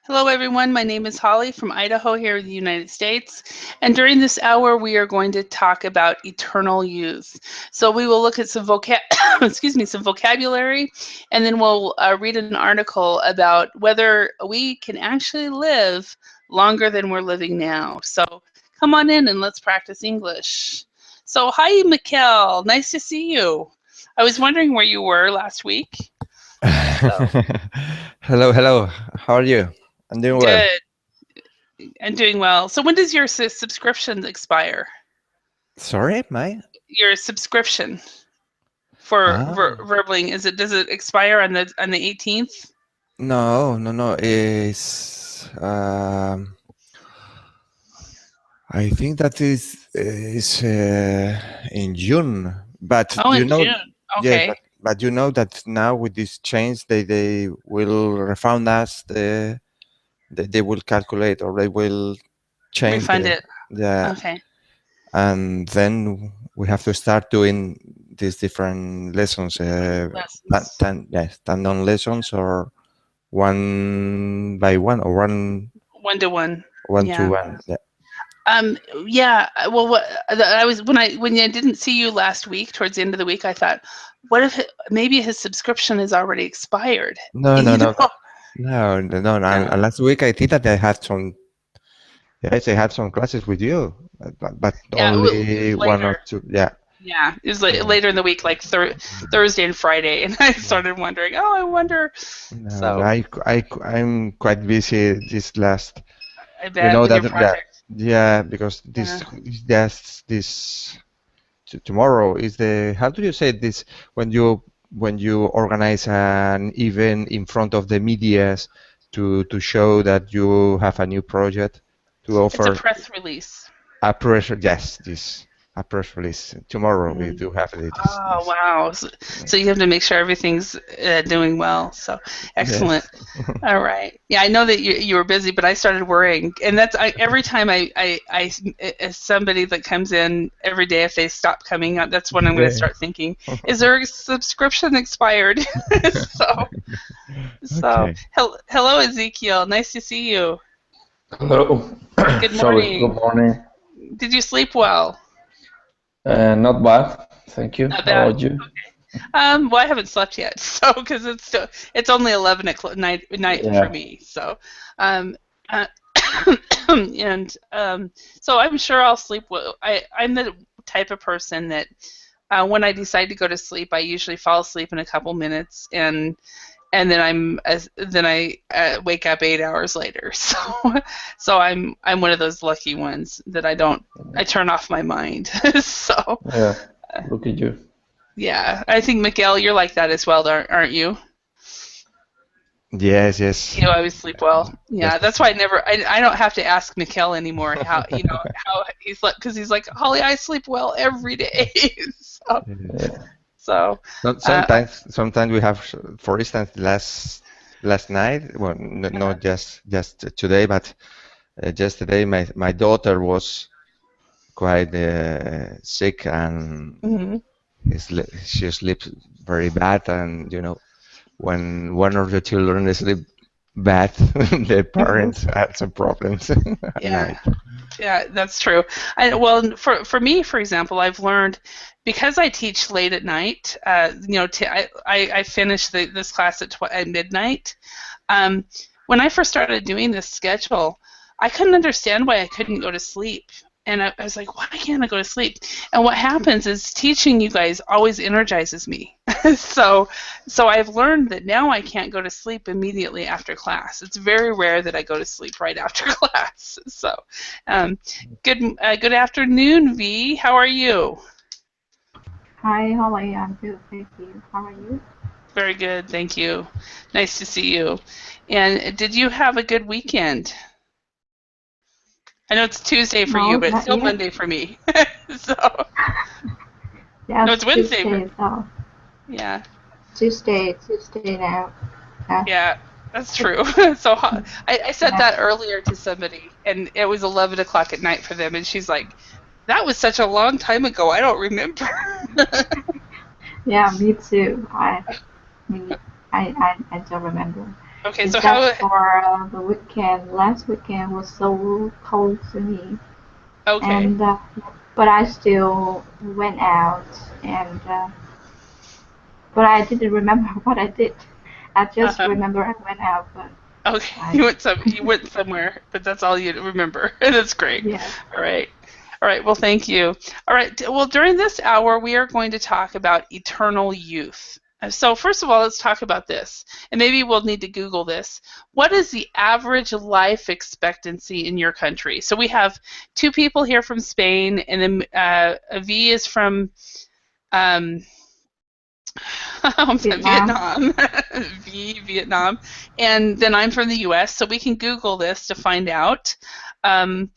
Hello, everyone. My name is Holly from Idaho here in the United States. And during this hour, we are going to talk about eternal youth. So we will look at some some vocabulary, and then we'll read an article about whether we can actually live longer than we're living now. So come on in and let's practice English. So hi, Mikkel. Nice to see you. I was wondering where you were last week. So Hello, hello. How are you? I'm doing well. good. I'm doing well. So when does your subscription expire? Sorry, my. Your subscription for Ah, Verbling, does it expire on the 18th? no, no, no. It's I think that is in June. But Oh, in June. yes, Okay. but you know that now with this change, they will refund us they will calculate or they will change Refund it. the Okay. and then we have to start doing these different lessons, Lessons. tandem lessons or one by one or One to one. one to Yeah. one. Yeah. Um, yeah. Well, I was when I didn't see you last week, towards the end of the week, I thought, what if maybe his subscription has already expired? No, no, You no, know? no, no, no. Yeah. And last week I think that I had some. Yes, I had some classes with you, but Yeah. only one or Later. two. Yeah. Yeah, it was like Yeah. later in the week, like Thursday and Friday, and I started wondering, oh, I wonder. No, So I'm quite busy this last. I You bet know with your that, yeah, project. yeah, because Yeah. this is just this tomorrow is the how do you say this when you organize an event in front of the medias to show that you have a new project to It's a offer press release. a press yes this a press release tomorrow we Mm. do have it Oh, wow. So you have to make sure everything's doing well. So excellent. yes All right. Yeah, I know that you were busy, but I started worrying, and every time as somebody that comes in every day, if they stop coming, that's when I'm going to yeah start thinking, is their subscription expired? So okay hello, Ezekiel. Nice to see you. Hello. Good Sorry, good morning. morning. Did you sleep well? Not bad, thank you. Not How bad. about you? Well, I haven't slept yet, so because it's only 11 o'clock night for Yeah. me. So, um, uh, and so I'm sure I'll sleep well. I'm the type of person that when I decide to go to sleep, I usually fall asleep in a couple minutes, and then I wake up 8 hours later. So I'm one of those lucky ones that I turn off my mind. So Yeah. Look at you. yeah, I think Miguel, you're like that as well, aren't you? yes yes You always sleep well. yes Yeah, that's why I don't have to ask Miguel anymore how he's like, because he's like, Holly, I sleep well every day. so yes. Yeah. so uh, Sometimes we have, for instance, last night. Well, not just today, but yesterday, my daughter was quite sick, and mhm. she sleeps very bad. And when one of the children sleep bad, the Mhm. parents had some problems at Yeah. night. Yeah, that's true. Well, for me, for example, I've learned because I teach late at night. I finish this class at midnight. Um, when I first started doing this schedule, I couldn't understand why I couldn't go to sleep. And I was like, why can't I go to sleep? And what happens is teaching you guys always energizes me. so so I've learned that now I can't go to sleep immediately after class. It's very rare that I go to sleep right after class. So um, good afternoon, V. How are you? Hi, Holly. I'm good, thank you. How are you? Very good, thank you. Nice to see you. And did you have a good weekend? I know it's Tuesday for you, No, but it's not still yet. Monday for me. so no, Yes, it's Wednesday. Tuesday. Oh, Yeah, Tuesday now. Yeah, yeah, that's true. so I said yeah, that earlier to somebody, and it was 11 o'clock at night for them, and she's like, "That was such a long time ago. I don't remember." yeah. Me too. I mean, I don't remember. Okay, so except how? for the weekend. Last weekend was so cold to me, Okay. and but I still went out, and but I didn't remember what I did. I just Uh-huh. remember I went out, but Okay, I you went somewhere, but that's all you remember. That's great. yeah. All right. All right. Well, thank you. All right. Well, during this hour, we are going to talk about eternal youth. So, first of all, let's talk about this, and maybe we'll need to Google this. What is the average life expectancy in your country? So, we have two people here from Spain, and then V is from um, Vietnam. Vietnam, Vietnam, and then I'm from the U.S. So we can Google this um,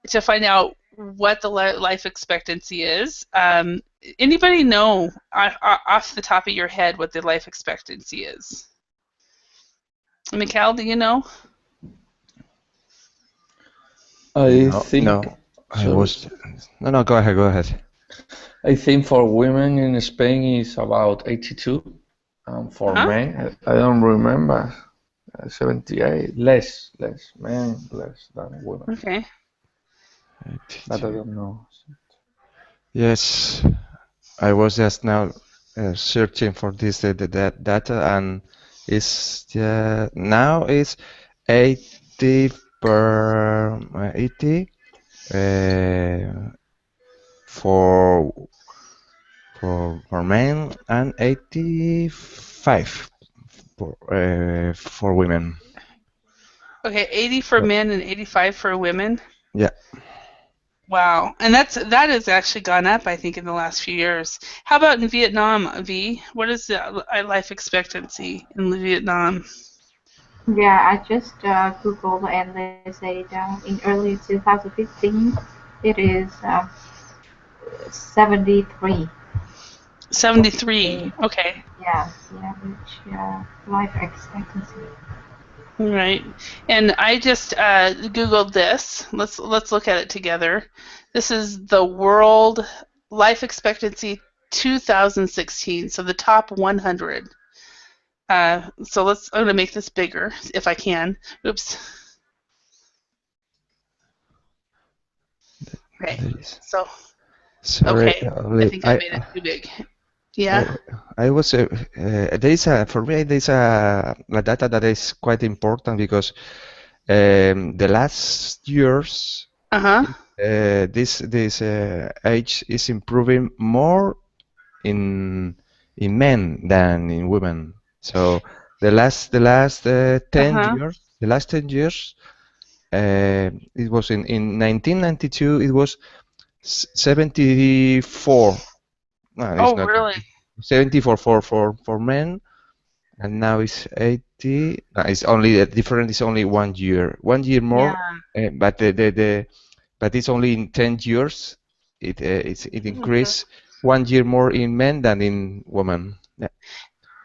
to find out what the life expectancy is. Anybody know off the top of your head what the life expectancy is? Mikhail, do you know? I No, think, no. I sorry, was. No, no. Go ahead. Go ahead. I think for women in Spain is about 82, and for Uh-huh. men, I don't remember, 78, less men, less than women, Okay. but I don't know. Yes, I was just now searching for this that data, and it's now it's 80 per 80 for for men and 85 for women. Okay, 80 for men and 85 for women. Yeah. Wow, and that has actually gone up, I think, in the last few years. How about in Vietnam, V? What is the life expectancy in Vietnam? Yeah, I just Googled and they say in early 2015 it is 73. That's 73. the Okay. yeah the average life expectancy. All right. And I just Googled this. Let's look at it together. This is the world life expectancy 2016. So the top 100. So I'm going to make this bigger if I can. Oops. Okay. There is. So, Sorry, okay. I think I made it too big. Yeah. I was there is a for me there is a data that is quite important because the last years Uh-huh. this age is improving more in men than in women. So the last 10 Uh-huh. years it was in 1992 it was 74. No, it's Oh, not really? 74 for men, and now it's 80. No, it's only the difference is only 1 year. 1 year Yeah. more, but but it's only in 10 years. It Mhm. increased 1 year more in men than in women. Yeah.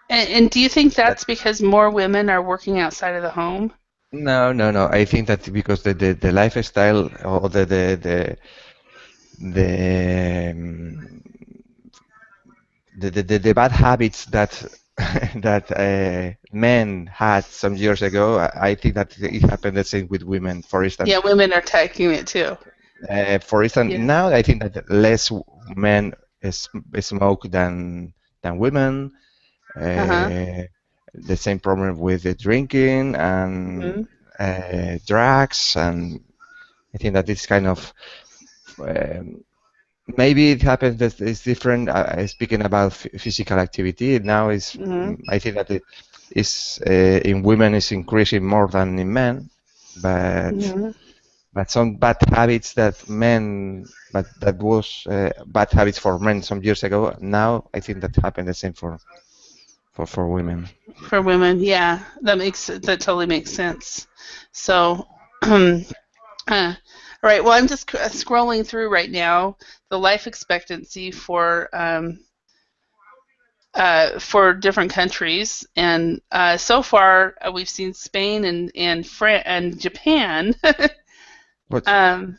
And do you think That, that's because more women are working outside of the home? no, no, no. I think that because the lifestyle or the the bad habits that that men had some years ago, I think that it happened the same with women. Yeah, women are taking it too. For instance, Yeah. now I think that less men smoke than women. Uh-huh. The same problem with the drinking and Hmm. drugs, and I think that it's kind of um, maybe it happens that it's different. Speaking about physical activity, now is Hmm. I think that it is in women is increasing more than in men, but Hmm. some bad habits that men, but that was bad habits for men some years ago. Now I think that happened the same for women. For women, yeah, that totally makes sense. So, all right. Well, I'm just scrolling through right now the life expectancy for different countries, and so far we've seen Spain and and Japan. What um,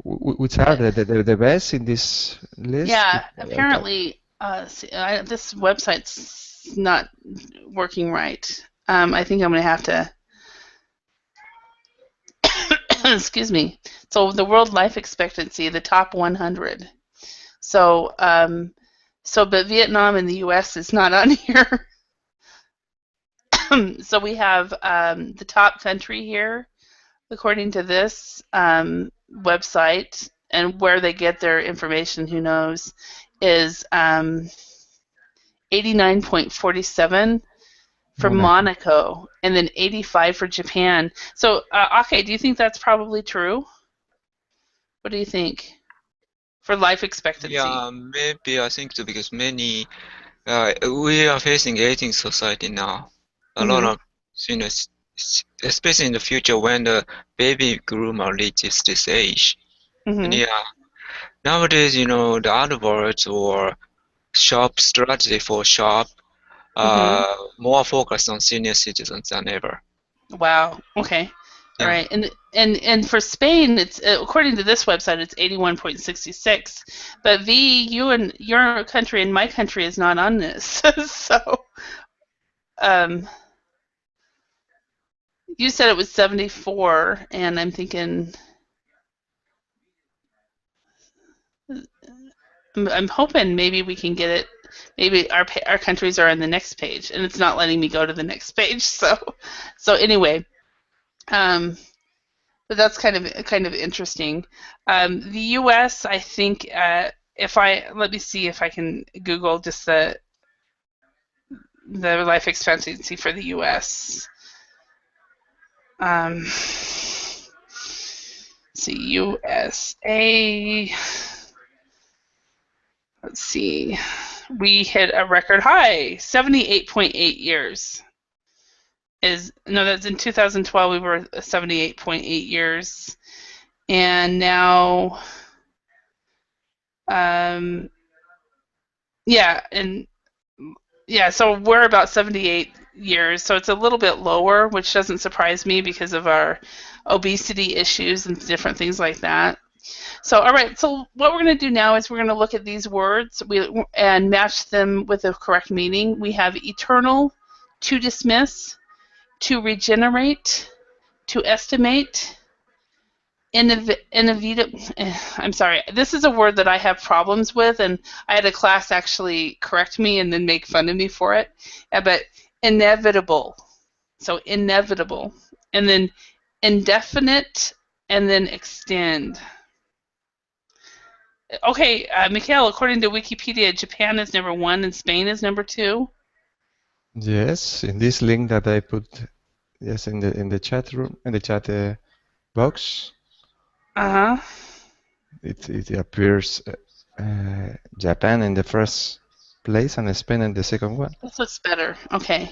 which are the best in this list? yeah, apparently this website's not working right. I think I'm going to have to, excuse me. So the world life expectancy, the top 100. So, but Vietnam and the U.S. is not on here. So we have the top country here, according to this website, and where they get their information, who knows, is 89.47 for Monaco, and then 85 for Japan. So, Ake, do you think that's probably true? What do you think for life expectancy? Yeah, maybe I think so because many we are facing aging society now. A lot of seniors, especially in the future when the baby boomer reaches this age. And yeah, nowadays, the adverts or shop strategy for shop more focused on senior citizens than ever. Wow. Okay. Yeah. All right. And for Spain, it's according to this website, it's 81.66. But V, you and your country and my country is not on this. So, you said it was 74, and I'm thinking, I'm hoping maybe we can get it. Maybe our countries are on the next page, and it's not letting me go to the next page. So anyway, but that's kind of interesting. The U.S. I think let me see if I can Google just the life expectancy for the U.S. See USA. Let's see. We hit a record high, 78.8 years. That's in 2012. We were 78.8 years, and now, so we're about 78 years. So it's a little bit lower, which doesn't surprise me because of our obesity issues and different things like that. So, all right. So what we're going to do now is we're going to look at these words and match them with the correct meaning. We have eternal, to dismiss, to regenerate, to estimate, I'm sorry. This is a word that I have problems with, and I had a class actually correct me and then make fun of me for it. But inevitable. So inevitable. And then indefinite, and then extend. Okay, Mikhail, according to Wikipedia, Japan is number 1 and Spain is number 2. Yes, in this link that I put, yes, in the chat room, in the chat box. It appears Japan in the first place and Spain in the second one. This looks better. Okay,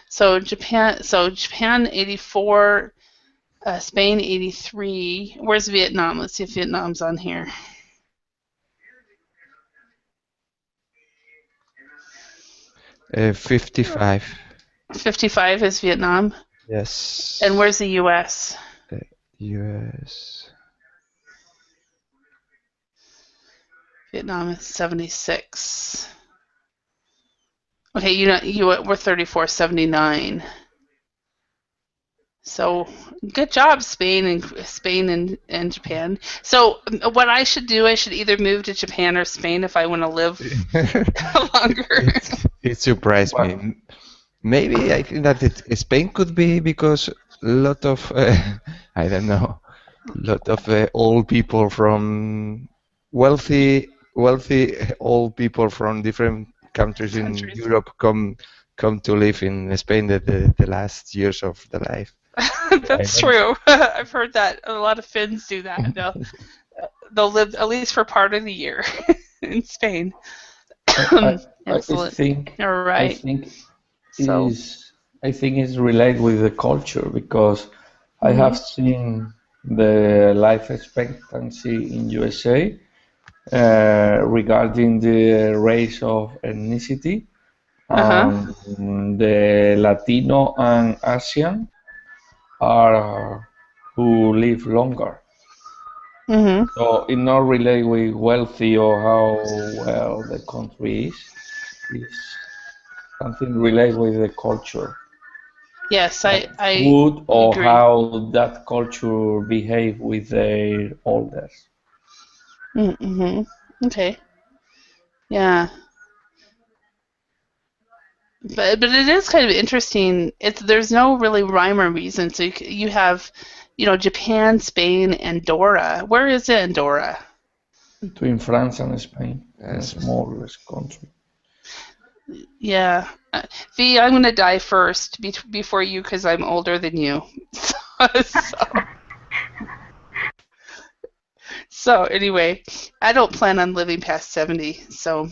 so Japan 84, Spain 83. Where's Vietnam? Let's see if Vietnam's on here. Uh, 55. 55 is Vietnam. Yes. And where's the U.S.? U.S. Vietnam is 76. Okay, we're 34, 79. So good job, Spain and Japan. So what I should do, I should either move to Japan or Spain if I want to live longer. It surprised me. Maybe I think that Spain could be because a lot of I don't know, lot of old people from wealthy old people from different countries in Europe come to live in Spain the last years of their life. That's true. I've heard that a lot of Finns do that. They'll live at least for part of the year in Spain. I think. All right. I think it's related with the culture because I have seen the life expectancy in USA regarding the race of ethnicity. The Latino and Asian are who live longer. So it's not related with wealthy or how well the country is. It's something related with the culture. Yes, like I food or agree. how that culture behave with their elders. Mm-hmm. Okay. Yeah. But it is kind of interesting. There's no really rhyme or reason. So you have, Japan, Spain, Andorra. Where is it, Andorra? Between France and Spain, in a Yes. smallest country. Yeah. V, I'm gonna die first before you because I'm older than you. So anyway, I don't plan on living past 70, so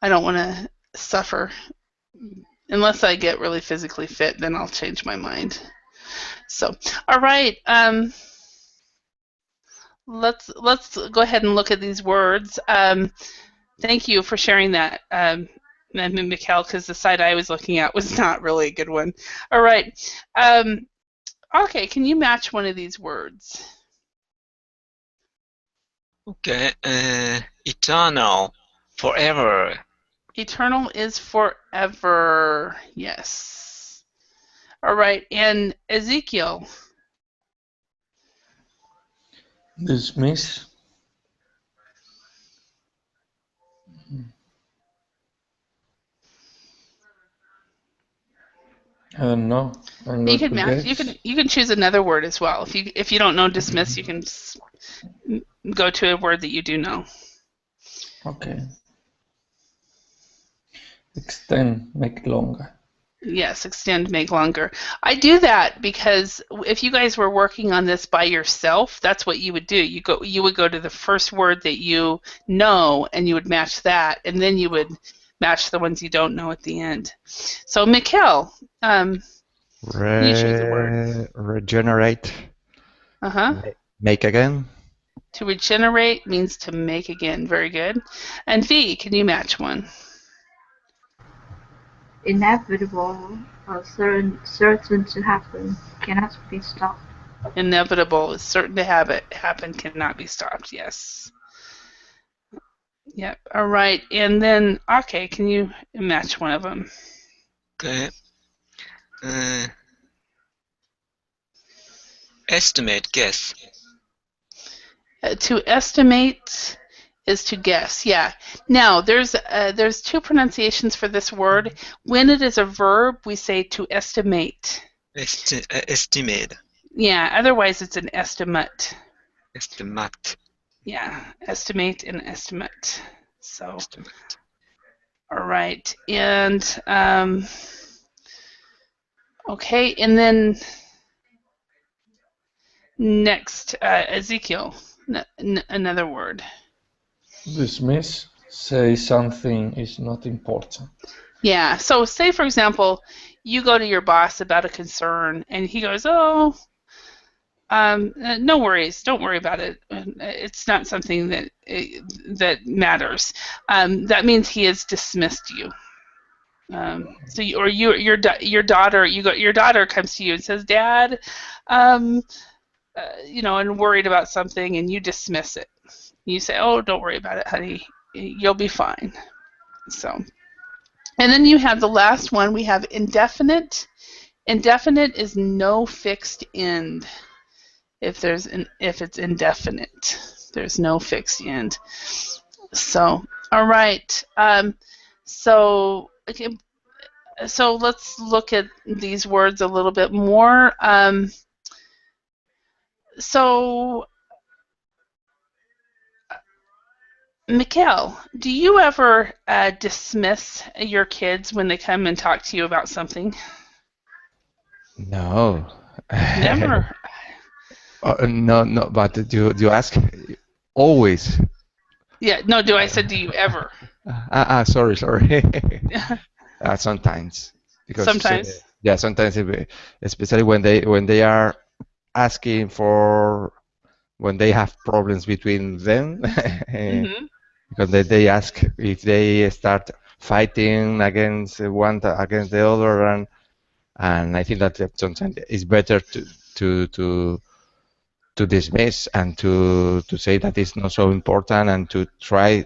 I don't want to suffer. Unless I get really physically fit, then I'll change my mind. So, all right. Let's go ahead and look at these words. Thank you for sharing that, Mikhail, because the site I was looking at was not really a good one. All right. Okay, can you match one of these words? Okay. Eternal, forever. Eternal is forever. Yes. All right, and Ezekiel. Dismiss. I don't know. I'm You going can to match. guess. You can choose another word as well. If you don't know dismiss, you can go to a word that you do know. Okay. Extend, make longer. Yes, extend, make longer. I do that because if you guys were working on this by yourself, that's what you would do. You would go to the first word that you know, and you would match that, and then you would match the ones you don't know at the end. So, Mikhail, you choose a word. Regenerate. Make again. To regenerate means to make again. Very good. And V, can you match one? Inevitable, or certain to happen, cannot be stopped. Inevitable is certain to happen, cannot be stopped. Yes. Yep. All right. And then, okay, can you match one of them? Okay. Estimate, guess. To estimate is to guess. Yeah. Now, there's two pronunciations for this word. When it is a verb, we say to estimate. Estimate. Yeah. Otherwise, it's an estimate. Estimate. Yeah. Estimate and estimate. So. Estimate. All right. And okay. And then next, Ezekiel. Another word. Dismiss, say something is not important. Yeah. So say, for example, you go to your boss about a concern, and he goes, "Oh, no worries. Don't worry about it. It's not something that matters." That means he has dismissed you. So your daughter, your daughter comes to you and says, "Dad, and worried about something," and you dismiss it. You say, "Oh, don't worry about it, honey. You'll be fine." So, and then you have the last one. We have indefinite. Indefinite is no fixed end. If it's indefinite, there's no fixed end. So, all right. So let's look at these words a little bit more. So, Mikhail, do you ever dismiss your kids when they come and talk to you about something? No. Never. No. But you ask always. Yeah. No. I said, do you ever? Sorry. Sometimes, because Sometimes. yeah, sometimes, especially when they are asking for, when they have problems between them, Mm-hmm. because they ask if they start fighting against one against the other, and I think that sometimes it's better to dismiss and to say that it's not so important, and to try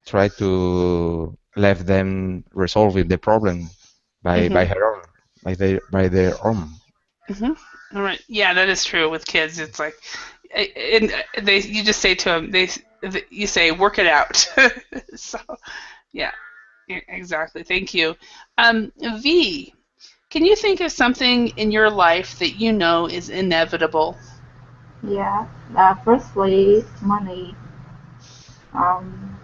to let them resolving the problem by her own. by their own. All right. Yeah, that is true with kids. It's like, and you just say to them, you say, work it out. So, yeah, exactly. Thank you. V, can you think of something in your life that you know is inevitable? Yeah. Firstly, money. Um,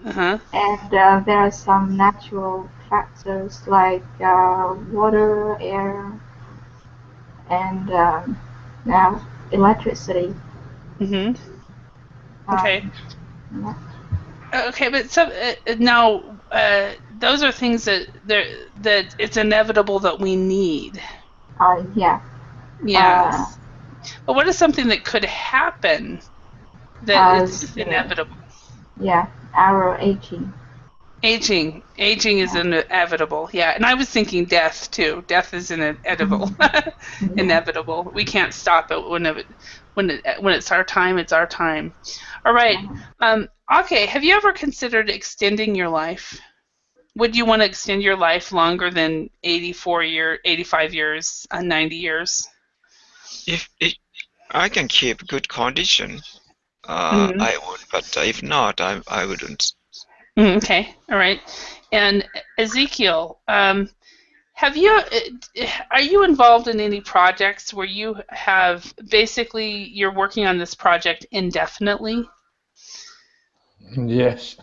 Uh-huh. and there are some natural factors like water, air, and now electricity. Mm-hmm. Okay. Yeah. Okay, but now those are things that it's inevitable that we need. Yeah. Yes. But what is something that could happen that it's inevitable? Yeah, our aging. Aging is inevitable. Yeah, and I was thinking death too. Death is inevitable. Inevitable. We can't stop it when it's our time. It's our time. All right. Okay. Have you ever considered extending your life? Would you want to extend your life longer than 85 years, 90 years? If I can keep good condition, Mm-hmm. I would. But if not, I wouldn't. Okay. All right. And Ezekiel, are you involved in any projects where you have basically you're working on this project indefinitely? Yes.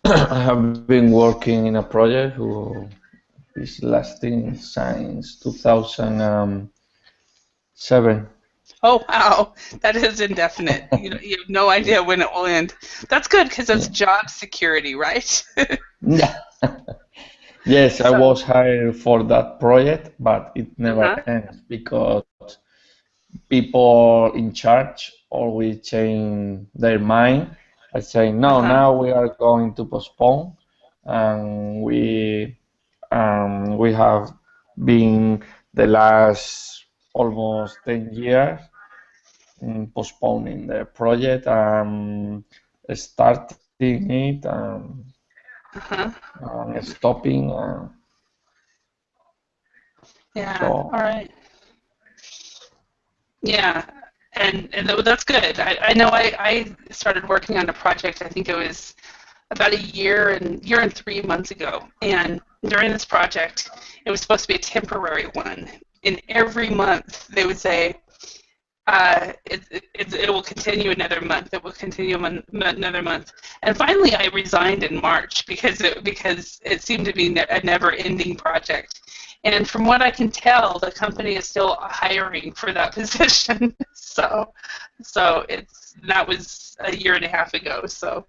I have been working in a project who is lasting since 2007. Oh wow, that is indefinite. You have no idea when it will end. That's good because that's job security, right? Yeah. Yes, I was hired for that project, but it never ends because people in charge always change their mind and say, no, now we are going to postpone, and we have been the last almost 10 years postponing the project and starting it and stopping. Yeah. So, all right. Yeah, and that's good. I know I started working on a project. I think it was about a year and 3 months ago. And during this project, it was supposed to be a temporary one. And every month they would say, it will continue another month. It will continue another month. And finally, I resigned in March because it seemed to be a never-ending project. And from what I can tell, the company is still hiring for that position. So that was a year and a half ago. So,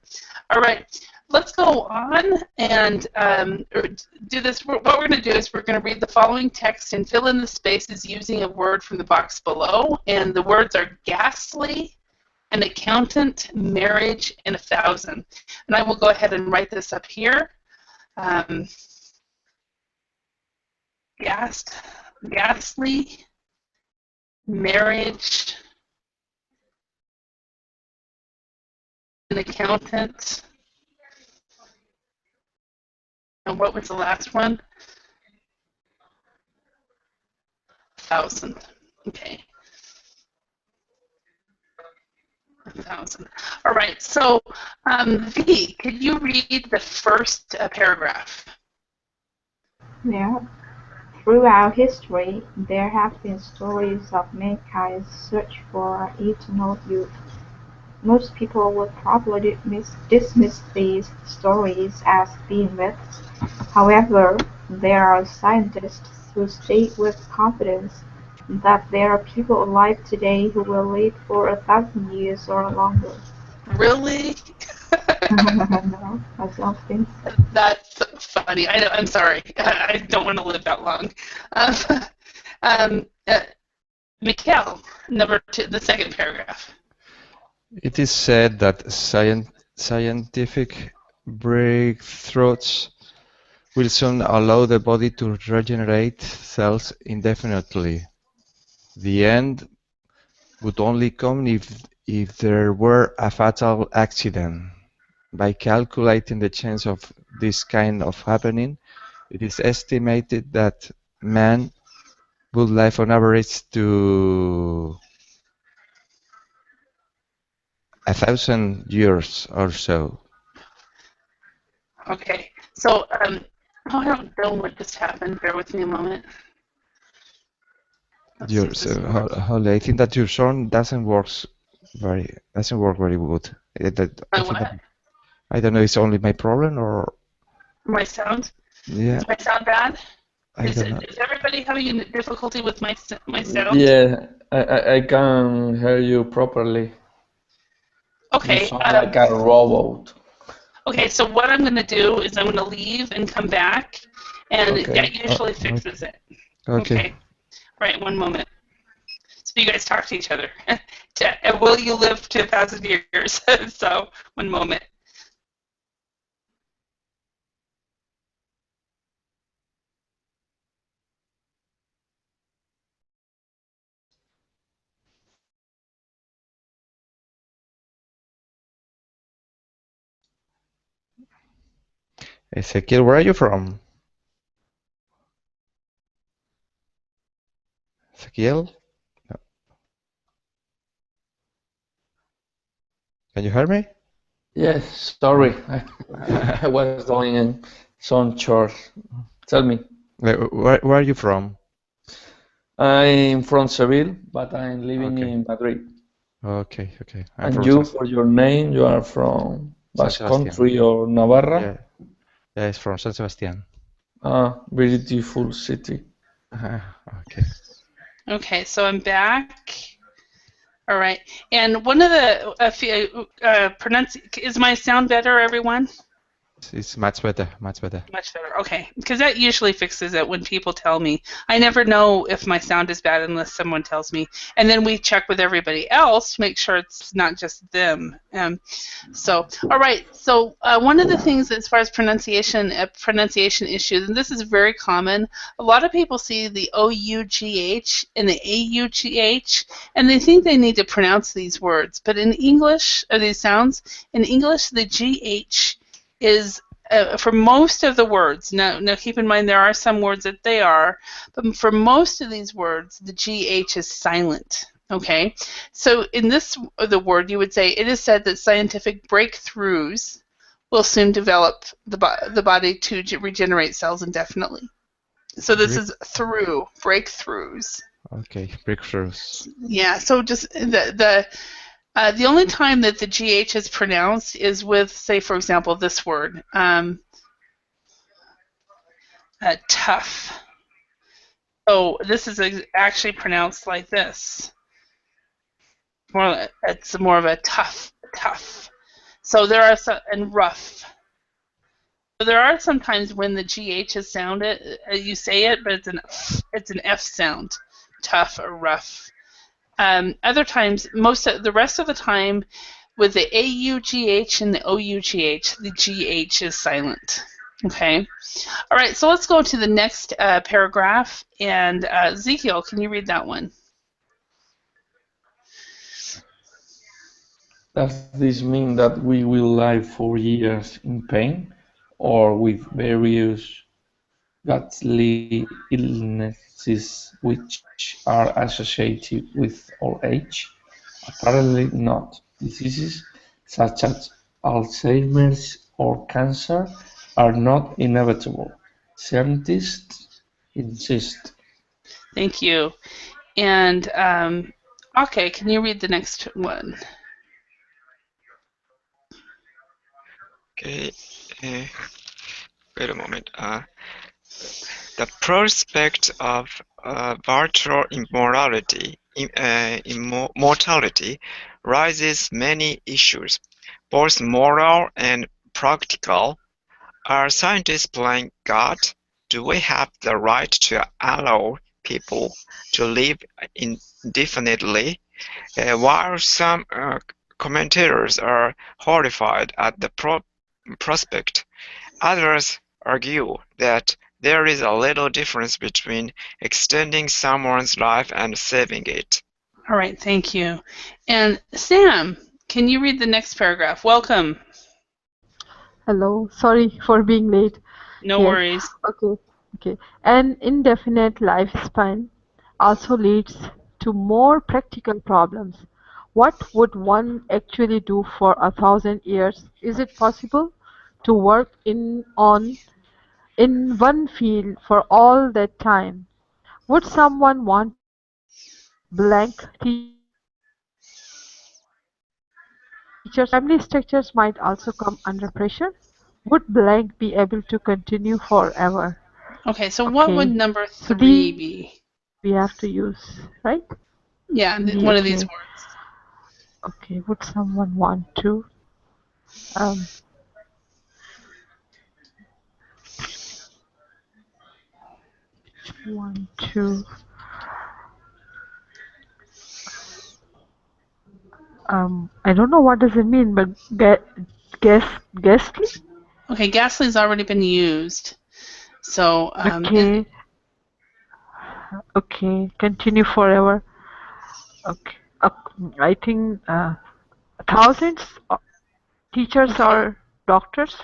all right. Let's go on and do this. What we're going to do is we're going to read the following text and fill in the spaces using a word from the box below. And the words are ghastly, an accountant, marriage, and 1,000. And I will go ahead and write this up here. Ghastly, marriage, an accountant. And what was the last one? 1,000. Okay. 1,000. All right. So, V, could you read the first paragraph? Yeah. Throughout history, there have been stories of mankind's search for eternal youth. Most people would probably dismiss these stories as being myths. However, there are scientists who state with confidence that there are people alive today who will live for 1,000 years or longer. Really? No, I don't think so. That's funny. I'm sorry. I don't want to live that long. Mikhail, number 2, the second paragraph. It is said that scientific breakthroughs will soon allow the body to regenerate cells indefinitely. The end would only come if there were a fatal accident. By calculating the chance of this kind of happening, it is estimated that man would live on average to 1,000 years or so. Okay, so I don't know what just happened. Bear with me a moment. Let's see if this works. Holly, I think that your sound doesn't work very good. I think that, I don't know. It's only my problem or my sound. Yeah. Is my sound bad? I don't know. Is everybody having difficulty with my sound? Yeah, I can hear you properly. Okay. You sound like a robot. Okay, so what I'm going to do is I'm going to leave and come back, and that usually fixes it. Okay. Right, one moment. So you guys talk to each other. Will you live to 1,000 years? So, one moment. Ezequiel, where are you from? Ezequiel? No. Can you hear me? Yes, sorry. I was doing some chores. Tell me. Where are you from? I'm from Seville, but I'm living in Madrid. Okay. And you, for your name, you are from Basque Country or Navarra? Yeah, it's from San Sebastián. Ah, beautiful city. Okay. Okay, so I'm back. All right, and one of the is my sound better, everyone? It's much better. Much better. Okay, because that usually fixes it when people tell me. I never know if my sound is bad unless someone tells me, and then we check with everybody else to make sure it's not just them. So, all right. So one of the things as far as pronunciation issues, and this is very common. A lot of people see the O-U-G-H and the A-U-G-H, and they think they need to pronounce these words. But in English, these sounds, in English, the G-H is for most of the words. Now keep in mind there are some words that they are, but for most of these words, the GH is silent. Okay, so in the word, you would say, it is said that scientific breakthroughs will soon develop the body to regenerate cells indefinitely. So this is through, breakthroughs. Okay, breakthroughs. Yeah, so just the only time that the GH is pronounced is with, say, for example, this word, tough. So this is actually pronounced like this. It's more of a tough. So there are some, and rough. So there are some times when the GH is sounded, you say it, but it's an F sound, tough or rough. Other times, the rest of the time, with the AUGH and the OUGH, the GH is silent. Okay. All right. So let's go to the next paragraph. And Ezekiel, can you read that one? Does this mean that we will live for years in pain, or with various ghastly illnesses which are associated with old age? Apparently not. Diseases such as Alzheimer's or cancer are not inevitable. Scientists insist. Thank you. And okay, can you read the next one? Okay. Wait a moment. The prospect of virtual immortality raises many issues, both moral and practical. Are scientists playing God? Do we have the right to allow people to live indefinitely? While some commentators are horrified at the prospect, others argue that there is a little difference between extending someone's life and saving it. All right, thank you. And Sam, can you read the next paragraph? Welcome. Hello, sorry for being late. No worries. Okay. Okay. An indefinite lifespan also leads to more practical problems. What would one actually do for 1,000 years? Is it possible to work in one field for all that time? Would someone want to blank teachers or family structures might also come under pressure? Would blank be able to continue forever? Okay, so what would Okay, number so 3 these be? we have to use, right? Yeah, B, one of these okay. words. Okay, would someone want to um, want to I don't know what does it mean, but ghastly? Okay, ghastly's already been used. So, Okay, okay, continue forever. Okay, I think thousands of teachers okay, or doctors.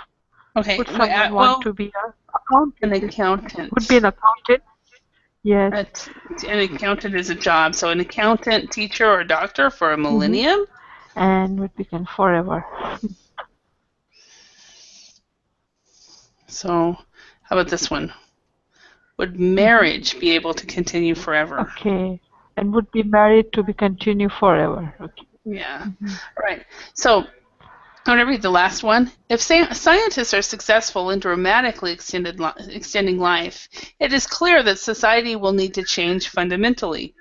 okay. Would someone want Well, to be an an accountant? Would be accountant. an accountant. Yes. An accountant is a job. So, an accountant, teacher, or doctor for a Mm-hmm. millennium. And would become forever. So, how about this one? Would marriage be able to continue forever? Okay, and would be married to be continue forever. Okay. Yeah. All right. So, I'm going to read the last one. If scientists are successful in dramatically extending life, it is clear that society will need to change fundamentally.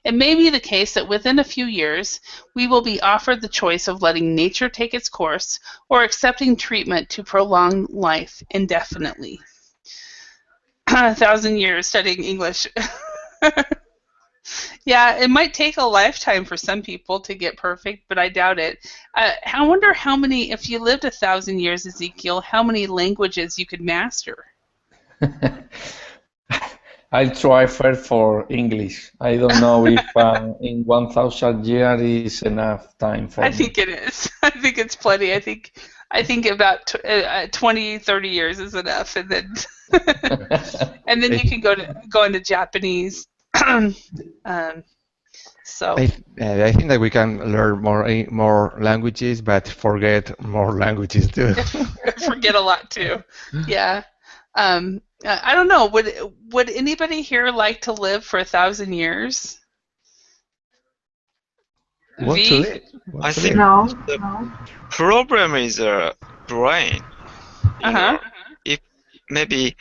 It may be the case that within a few years, we will be offered the choice of letting nature take its course or accepting treatment to prolong life indefinitely. 1,000 years studying English. Yeah, it might take a lifetime for some people to get perfect, but I doubt it. I wonder how many, if you lived 1,000 years, Ezekiel, how many languages you could master. I'll try first for English. I don't know if in 1,000 years is enough time for I me. think it is. I think it's plenty. I think about 20, 30 years is enough, and then and then you can go into Japanese. So I think that we can learn more languages, but forget more languages too. forget a lot too. Yeah. I don't know. Would anybody here like to live for 1,000 years? Want to live? I think No, the no. problem is the brain. Uh-huh. If maybe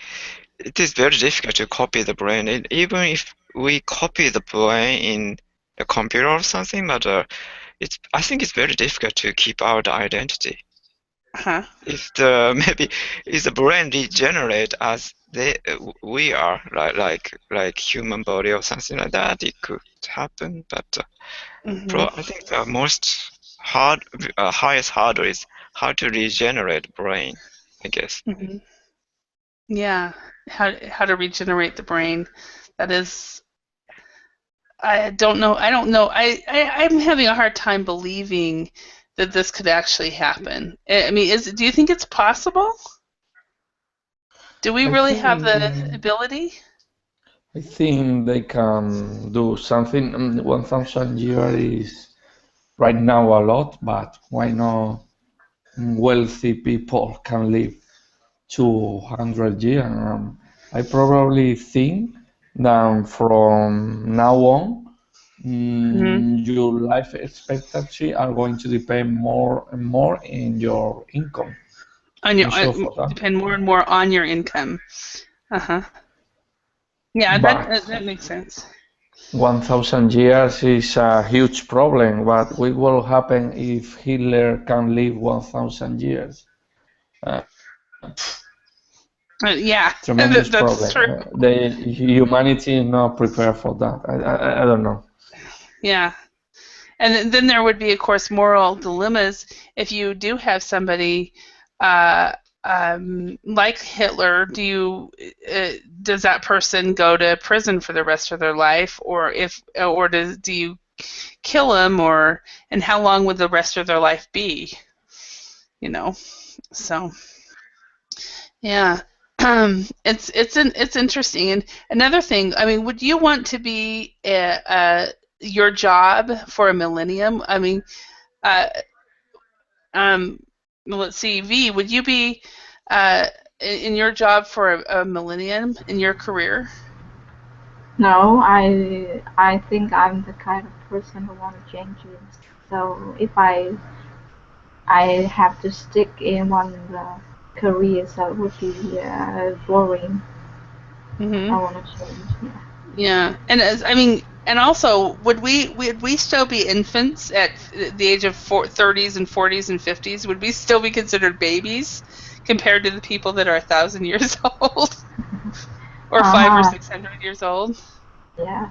it is very difficult to copy the brain. Even if we copy the brain in a computer or something, but I think it's very difficult to keep our identity. Uh-huh. If if the brain regenerate as we are, like human body or something like that, it could happen. But I think the highest hurdle is how to regenerate brain, I guess. Mm-hmm. Yeah. How to regenerate the brain. That is. I don't know. I'm having a hard time believing that this could actually happen. I mean, do you think it's possible? Do we I really have the think ability? I think they can do something. 1,000 years is right now a lot, but why not wealthy people can live 200 years? I probably think that from now on, your life expectancy are going to depend more and more in your income. Depend more and more on your income. Uh-huh. Yeah, But that makes sense. 1,000 years is a huge problem. What will happen if Hitler can live 1,000 years? Yeah, Tremendous that's true. problem. The humanity is not prepared for that. I don't know. Yeah. And then there would be, of course, moral dilemmas if you do have somebody like Hitler. Does that person go to prison for the rest of their life, or do you kill him, and how long would the rest of their life be? So yeah. It's interesting. And another thing, I mean, would you want to be your job for a millennium? I mean, uh, let's see, V, would you be in your job for a millennium in your career? No, I think I'm the kind of person who want to change it. So if I have to stick in one career, so it would be boring. Mm-hmm. I want to change. Yeah. Yeah, and I mean, and also, would we still be infants at the age of 30s and 40s and 50s? Would we still be considered babies compared to the people that are 1,000 years old, or 500 or 600 years old? Yeah.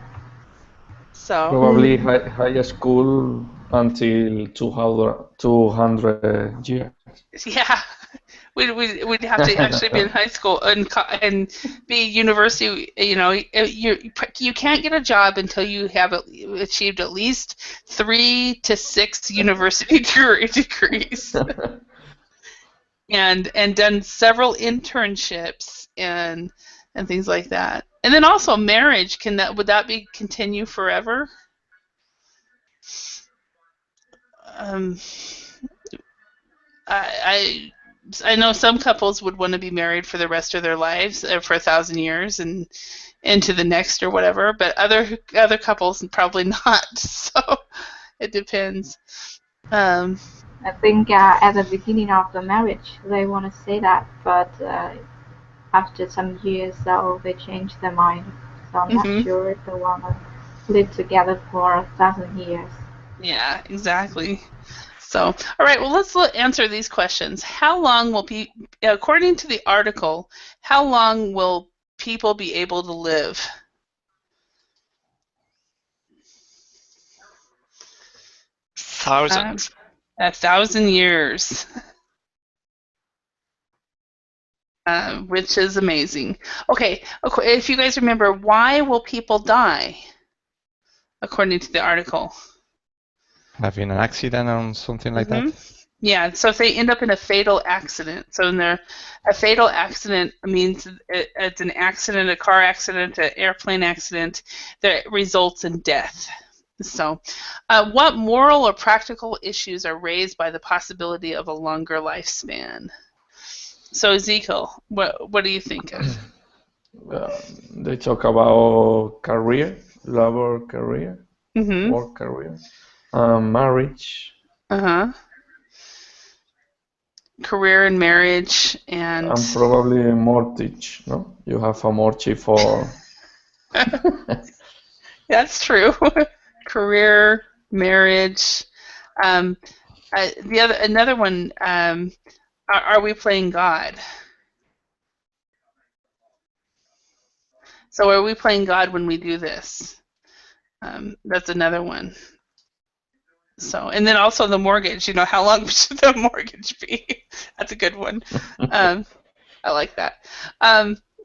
So probably high school until 200 years. yeah, we'd have to actually be in high school and be university. You know, you can't get a job until you have achieved at least 3 to 6 university degrees and done several internships and things like that. And then also marriage, would that be continue forever? I know some couples would want to be married for the rest of their lives, for 1,000 years and into the next or whatever, but other couples probably not. So it depends. I think at the beginning of the marriage they want to say that, but after some years, so they change their mind. So I'm not sure if they want to live together for 1,000 years. Yeah, exactly. So, all right, well, let's answer these questions. How long will according to the article, how long will people be able to live? Thousands. 1,000 years. Which is amazing. Okay, if you guys remember, why will people die? According to the article. Having an accident or something like that? Yeah, so if they end up in a fatal accident, so a fatal accident means it's an accident, a car accident, an airplane accident that results in death. So, what moral or practical issues are raised by the possibility of a longer lifespan? So, Ezekiel, what do you think of? They talk about career, labor career, work career, marriage. Career and marriage and probably a mortgage, no? You have a mortgage for... That's true. Career, marriage. Another one, are we playing God? So are we playing God when we do this? That's another one. So, and then also the mortgage, how long should the mortgage be? That's a good one. I like that.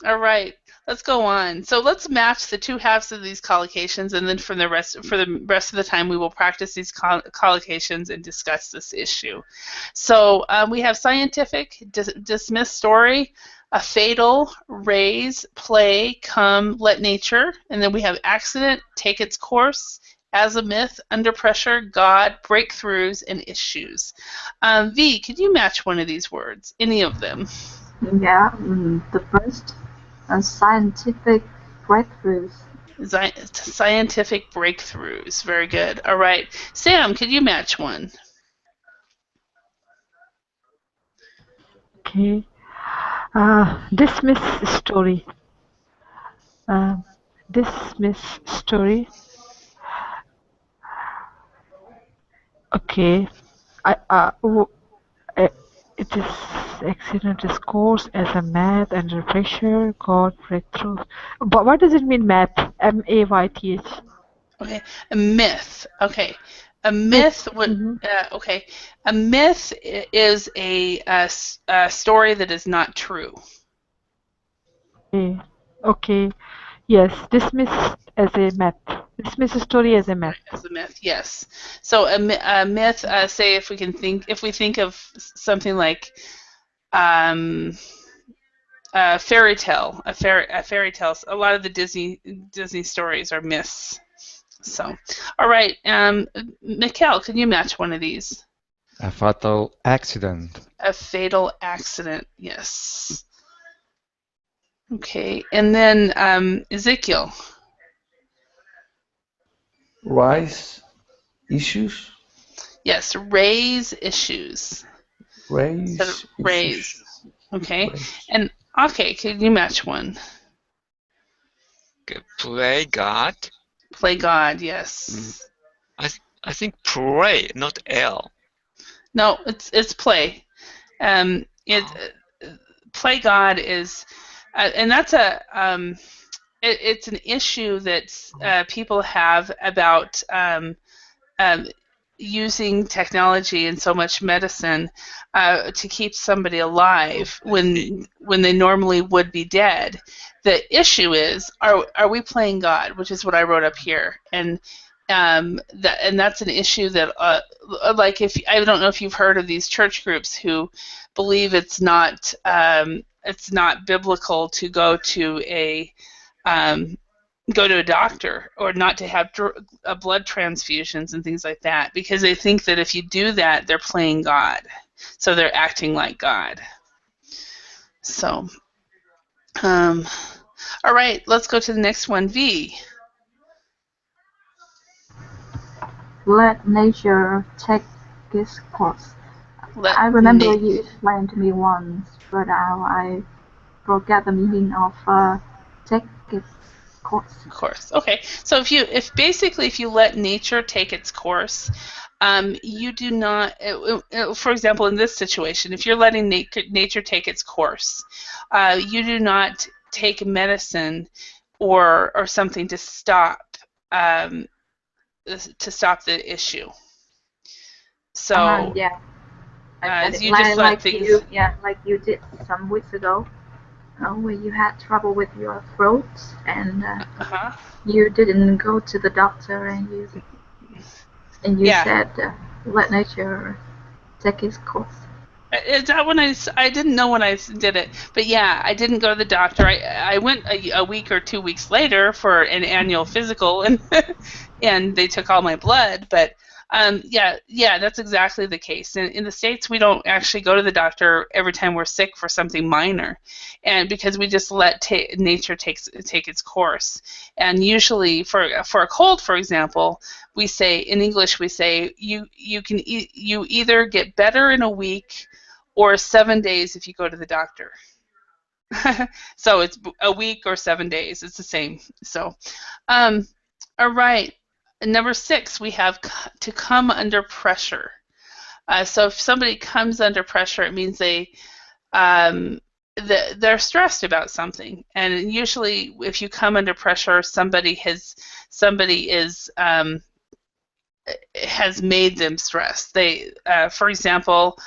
All right, let's go on. So let's match the two halves of these collocations, and then for the rest of the time, we will practice these collocations and discuss this issue. So we have scientific, dismiss story, a fatal, raise, play, come, let nature, and then we have accident, take its course, as a myth, under pressure, God, breakthroughs, and issues. V, could you match one of these words? Any of them? Yeah, the first, scientific breakthroughs. Scientific breakthroughs. Very good. All right. Sam, could you match one? Okay. Dismiss story. Dismiss story. Okay. It is accident discourse as a math under pressure, God breakthrough. But what does it mean, math? M-A-Y-T-H. Okay, a myth. Okay, a myth would. Okay, a myth is a story that is not true. Okay. Yes. Dismiss as a myth. Dismiss a story as a myth. As a myth, yes. So a myth. Say if we think of something like a fairy tale. A fairy tale. A lot of the Disney stories are myths. So, all right, Mikkel, can you match one of these? A fatal accident. A fatal accident. Yes. Okay, and then Ezekiel. Rise issues. Yes, raise issues. Raise. Raise. Okay, Raise. and okay, can you match one? Okay, play God. Play God. Yes. I think play, not L. No, it's play. Play God is, and that's it's an issue that people have about using technology and so much medicine to keep somebody alive when they normally would be dead. The issue is, are we playing God, which is what I wrote up here, and that's an issue that like if I don't know if you've heard of these church groups who believe it's not biblical to go to a doctor or not to have blood transfusions and things like that, because they think that if you do that, they're playing God. So they're acting like God. So, all right, let's go to the next one, V. Let nature take its course. I remember you explained to me once, but I forget the meaning of take its course. Okay. So if you let nature take its course, you do not. For example, in this situation, if you're letting nature take its course, you do not take medicine or something to stop the issue. So yeah. you just let things. Like you did some weeks ago. When you had trouble with your throat and you didn't go to the doctor and you said let nature take its course. Is that when I didn't know when I did it, but yeah, I didn't go to the doctor. I went a week or 2 weeks later for an annual physical, and and they took all my blood. But yeah, that's exactly the case. In the States, we don't actually go to the doctor every time we're sick for something minor, and because we just let nature take its course. And usually for a cold, for example, we say in English you either get better in a week or 7 days if you go to the doctor. So it's a week or 7 days. It's the same. So, all right. Number 6, we have to come under pressure. So if somebody comes under pressure, it means they're stressed about something. And usually, if you come under pressure, somebody has made them stressed. For example,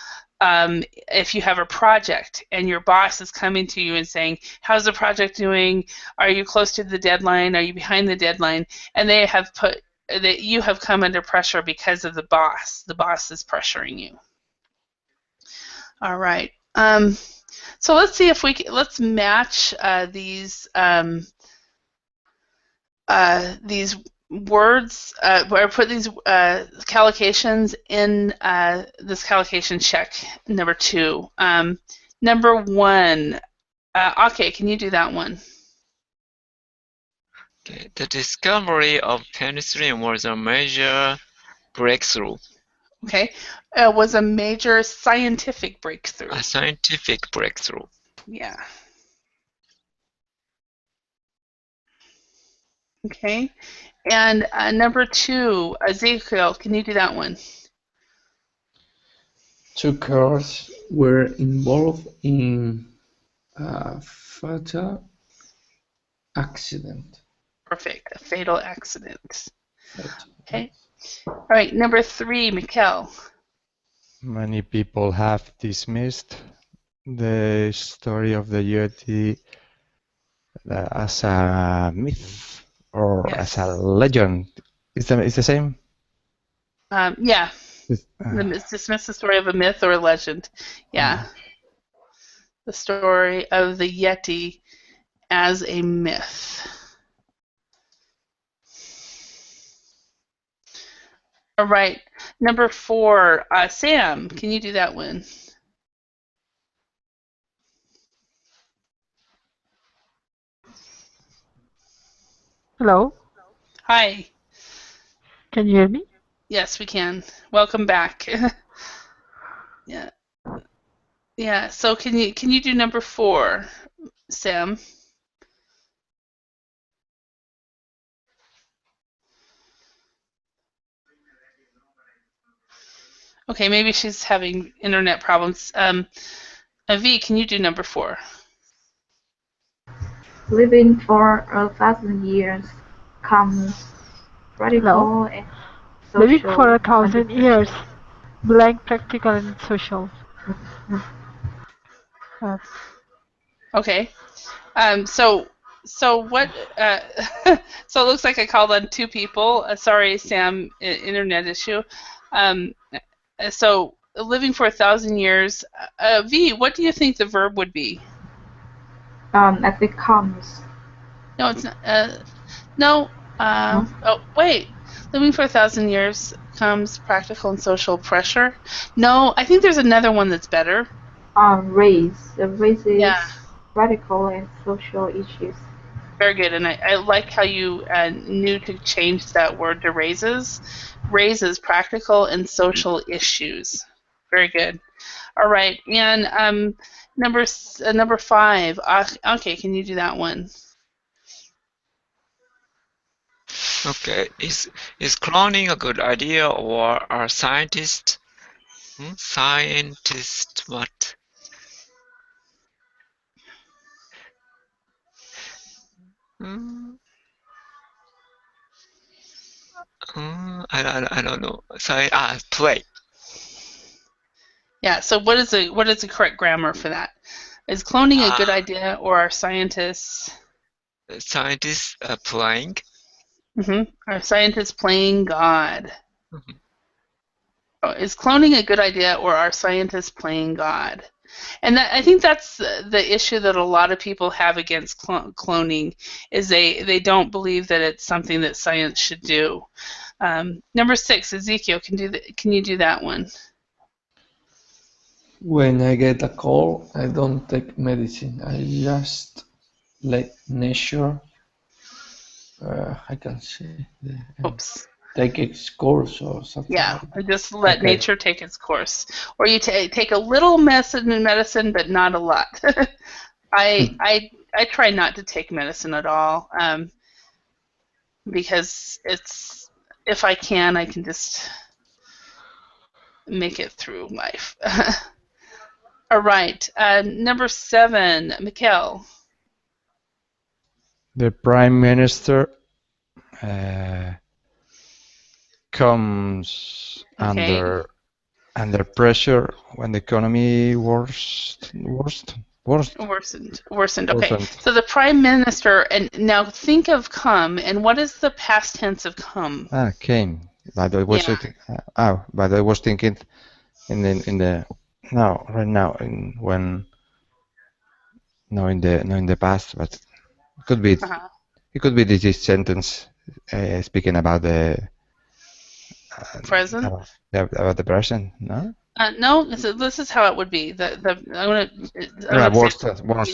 if you have a project and your boss is coming to you and saying, how's the project doing? Are you close to the deadline? Are you behind the deadline? And they have put that you have come under pressure because of the boss. The boss is pressuring you. All right. So let's see if let's match these words, or put these collocations in this collocation check number 2. Number 1, okay, can you do that one? Okay. The discovery of penicillin was a major breakthrough. Okay, was a major scientific breakthrough. A scientific breakthrough. Yeah. Okay, and number 2, Ezekiel, can you do that one? 2 cars were involved in a fatal accident. Perfect, a fatal accident. Okay. All right, number 3, Mikkel. Many people have dismissed the story of the Yeti as a myth or as a legend. Is the same? Yeah. Dismiss the story of a myth or a legend. Yeah. the story of the Yeti as a myth. All right, number 4, Sam, can you do that one? Hello? Hi. Can you hear me? Yes, we can. Welcome back. Yeah. Yeah, so can you do number 4, Sam? Okay, maybe she's having internet problems. V, can you do number 4? Living for 1,000 years comes Hello? radical and Living for social 1,000 years, blank, practical, and social. Okay. So what? So it looks like I called on 2 people. Sorry, Sam, internet issue. So living for 1,000 years. V, what do you think the verb would be? as it comes. No, it's not. No. Oh, wait. Living for 1,000 years comes practical and social pressure. No, I think there's another one that's better. Race. Race is Yeah. radical and social issues. Very good, and I like how you knew to change that word to raises. Raises practical and social issues. Very good. All right, and number 5. Okay, can you do that one? Okay, is cloning a good idea, or are scientists? Scientists what? I don't know. Play. Yeah. So what is the correct grammar for that? Is cloning a good idea, or are scientists? Scientists playing. Are scientists playing God? Is cloning a good idea, or are scientists playing God? And I think that's the issue that a lot of people have against cloning, is they don't believe that it's something that science should do. Number 6, Ezekiel, can you do that one? When I get a cold, I don't take medicine. I just let nature, I can say, Oops. take its course or something. Yeah, just let nature take its course. Or you take a little medicine, but not a lot. I try not to take medicine at all, because if I can just make it through life. All right, number 7, Mikkel. The Prime Minister comes under pressure when the economy worsened. Okay, so the Prime Minister, and now think of come, and what is the past tense of come? Came. But I was but I was thinking in the in the past, but it could be it could be this sentence speaking about the present. About the present, no? No, this is how it would be. Worst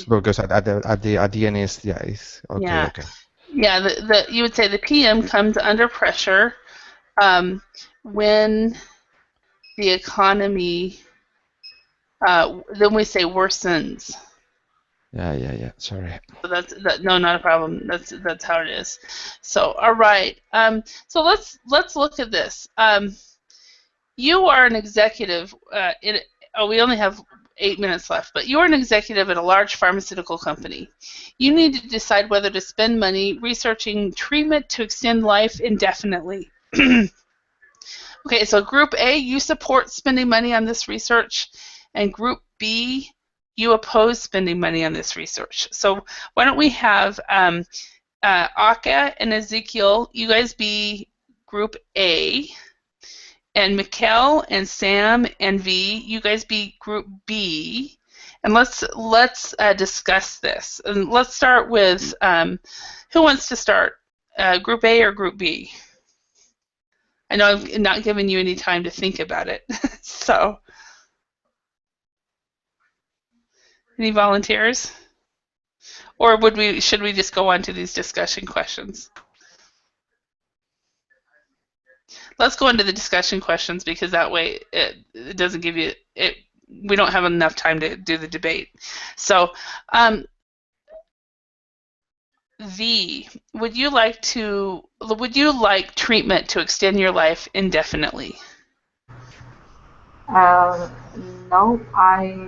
because at the end is okay. Yeah. Okay. Yeah, you would say the PM comes under pressure when the economy, then we say worsens. Yeah. Sorry. So no, not a problem. That's how it is. So all right. So let's look at this. You are an executive. We only have 8 minutes left, but you are an executive at a large pharmaceutical company. You need to decide whether to spend money researching treatment to extend life indefinitely. Okay, so Group A, you support spending money on this research, and Group B, you oppose spending money on this research. So why don't we have Aka and Ezekiel, you guys be Group A, and Mikkel and Sam and V, you guys be Group B, And let's discuss this. And let's start with who wants to start, Group A or Group B? I know I've not given you any time to think about it. So, any volunteers? Or should we just go on to these discussion questions? Let's go into the discussion questions because that way it doesn't give you it. We don't have enough time to do the debate. So, V, would you like treatment to extend your life indefinitely? No, I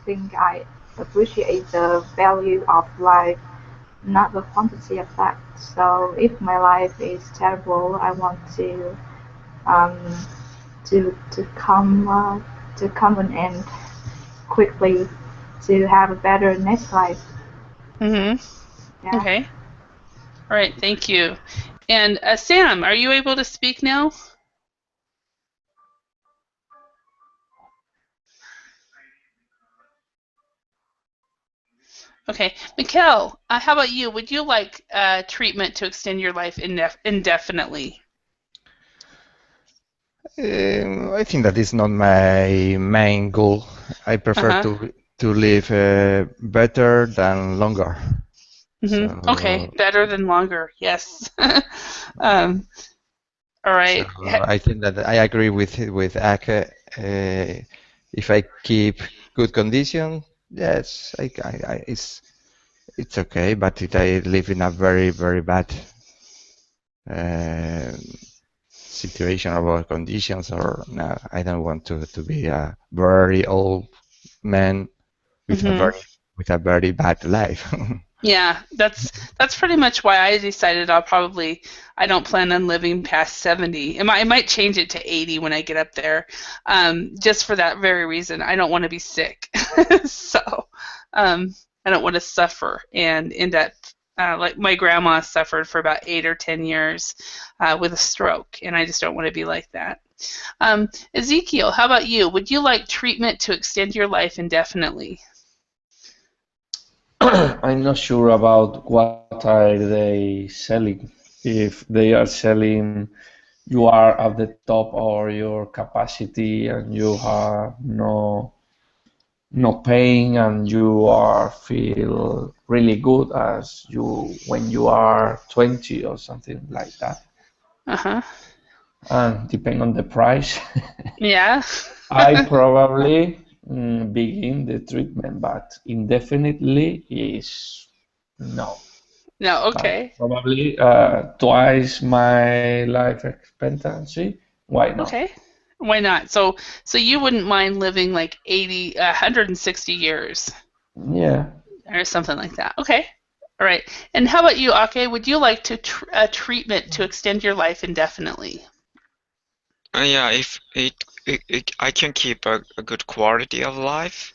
think I appreciate the value of life, not the quantity of that. So if my life is terrible, I want to um, to come an end quickly to have a better next life. Mm-hmm. Yeah. Okay. All right. Thank you. And Sam, are you able to speak now? Okay. Mikkel, how about you? Would you like treatment to extend your life indefinitely? I think that is not my main goal. I prefer to live better than longer. Mm-hmm. So, okay, better than longer. Yes. All right. So I think that I agree with Ake. If I keep good condition, yes, it's okay. But if I live in a very bad situation or conditions, or no, I don't want to be a very old man with a very bad life. Yeah, that's pretty much why I decided I don't plan on living past 70. I might change it to 80 when I get up there, just for that very reason. I don't want to be sick, so I don't want to suffer and end up like my grandma suffered for about 8 or 10 years with a stroke, and I just don't want to be like that. Ezekiel, how about you? Would you like treatment to extend your life indefinitely? I'm not sure about what are they selling. If they are selling you are at the top of your capacity and you have no pain and you feel really good as you when you are 20 or something like that. And depending on the price. Yeah. I probably begin the treatment, but indefinitely is no. No, okay. But probably twice my life expectancy. Why not? Okay. Why not? So you wouldn't mind living like 160 years? Yeah. Or something like that. Okay. All right. And how about you, Ake? Would you like to treatment to extend your life indefinitely? Yeah, if I can keep a good quality of life,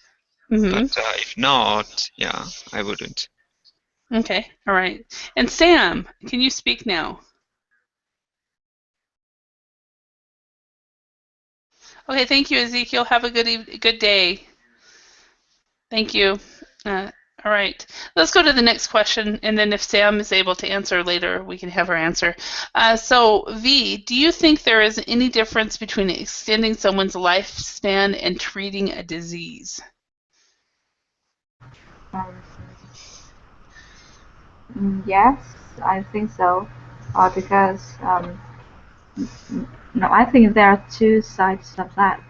but if not, yeah, I wouldn't. Okay, all right. And Sam, can you speak now? Okay, thank you, Ezekiel. Have a good day. Thank you. All right, let's go to the next question, and then if Sam is able to answer later, we can have her answer. So, V, do you think there is any difference between extending someone's lifespan and treating a disease? Yes, I think so. Because no, I think there are two sides of that.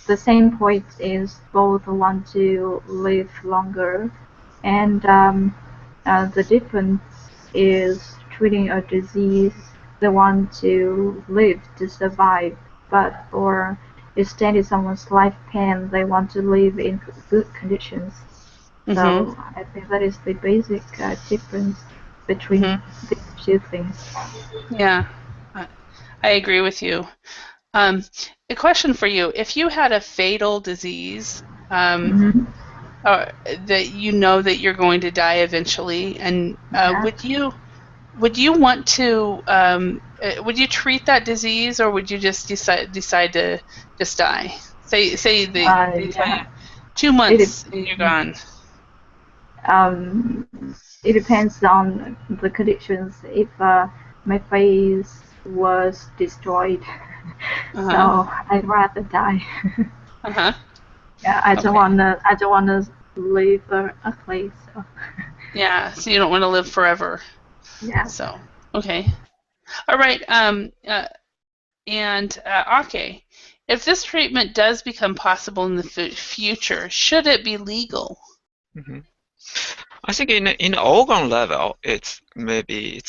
The same point is both want to live longer, and the difference is treating a disease. They want to live to survive, but for extending someone's lifespan, they want to live in good conditions. So I think that is the basic difference between these two things. Yeah, I agree with you. A question for you: if you had a fatal disease, that you know that you're going to die eventually, and would you want to would you treat that disease, or would you just decide to just die? Say they tell you 2 months and you're gone. It depends on the conditions. If my face was destroyed, so I'd rather die. Yeah, I don't wanna leave a place. So. Yeah, so you don't want to live forever. Yeah. So, okay. All right. Ake, if this treatment does become possible in the future, should it be legal? Mm-hmm. I think in organ level, it's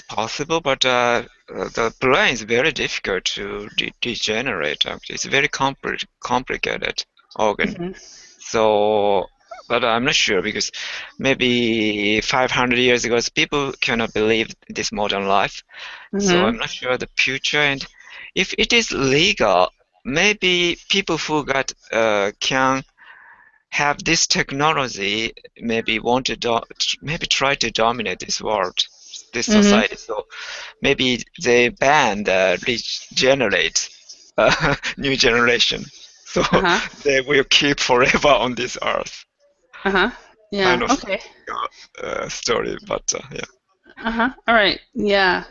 possible, but the brain is very difficult to degenerate. Actually, it's a very complicated organ. So, but I'm not sure because maybe 500 years ago, people cannot believe this modern life. So I'm not sure the future. And if it is legal, maybe people who got can have this technology, maybe want to maybe try to dominate this world, this society. So maybe they ban the regenerate new generation. So they will keep forever on this earth. Yeah. Kind of story, but yeah. All right. Yeah.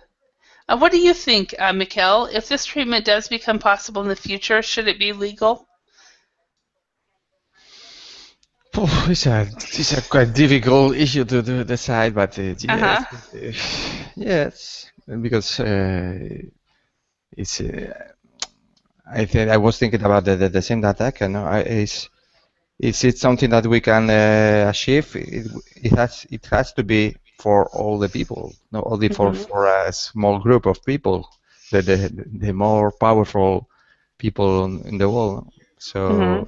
What do you think, Mikkel? If this treatment does become possible in the future, should it be legal? It's a quite difficult issue to decide, but yes, because it's. I was thinking about the same attack, and is it something that we can achieve? It has to be for all the people, not only for a small group of people, the more powerful people in the world. So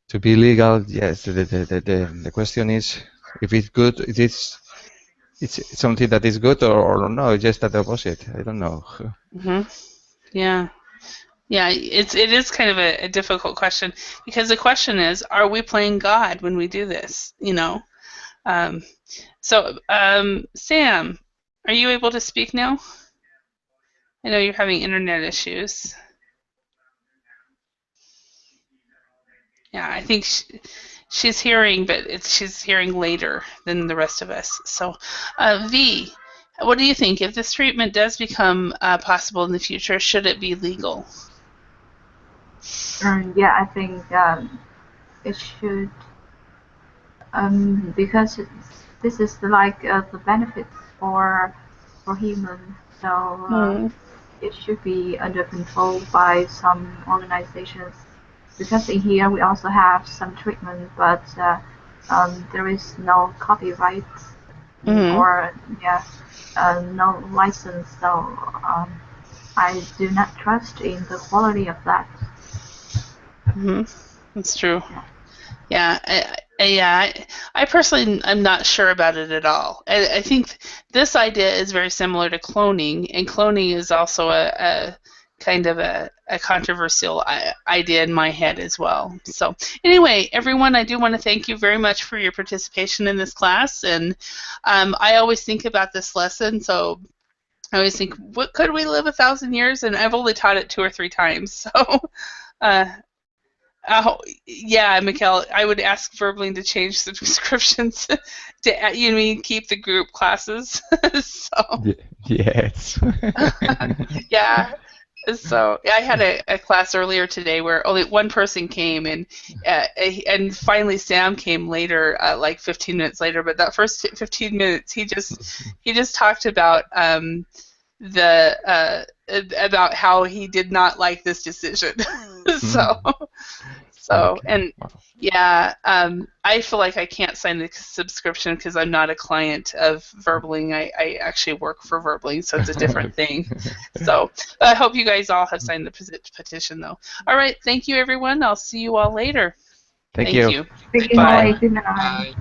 to be legal, yes. The question is if it's good. It's something that is good or no. Just the opposite. I don't know. Yeah. Yeah, it is kind of a difficult question because the question is, are we playing God when we do this? You know, Sam, are you able to speak now? I know you're having internet issues. Yeah, I think she's hearing, but she's hearing later than the rest of us. So, V, what do you think? If this treatment does become possible in the future, should it be legal? Yeah, I think it should, because this is like the benefits for humans, so it should be under control by some organizations. Because in here we also have some treatment, but there is no copyright or no license, so I do not trust in the quality of that. That's true. Yeah, I personally am not sure about it at all. I think this idea is very similar to cloning, and cloning is also a kind of a controversial idea in my head as well. So anyway, everyone, I do want to thank you very much for your participation in this class, and I always think about this lesson, so I always think, what could we live 1,000 years? And I've only taught it 2 or 3 times, so yeah, Mikkel, I would ask Verbling to change subscriptions to keep the group classes. So yes. Yeah. So I had a class earlier today where only one person came, and finally Sam came later, like 15 minutes later. But that first 15 minutes, he just talked about about how he did not like this decision. I feel like I can't sign the subscription because I'm not a client of Verbling. I actually work for Verbling, so it's a different thing. So I hope you guys all have signed the petition, though. All right, thank you, everyone. I'll see you all later. Thank you. Thank you. Bye. Good night.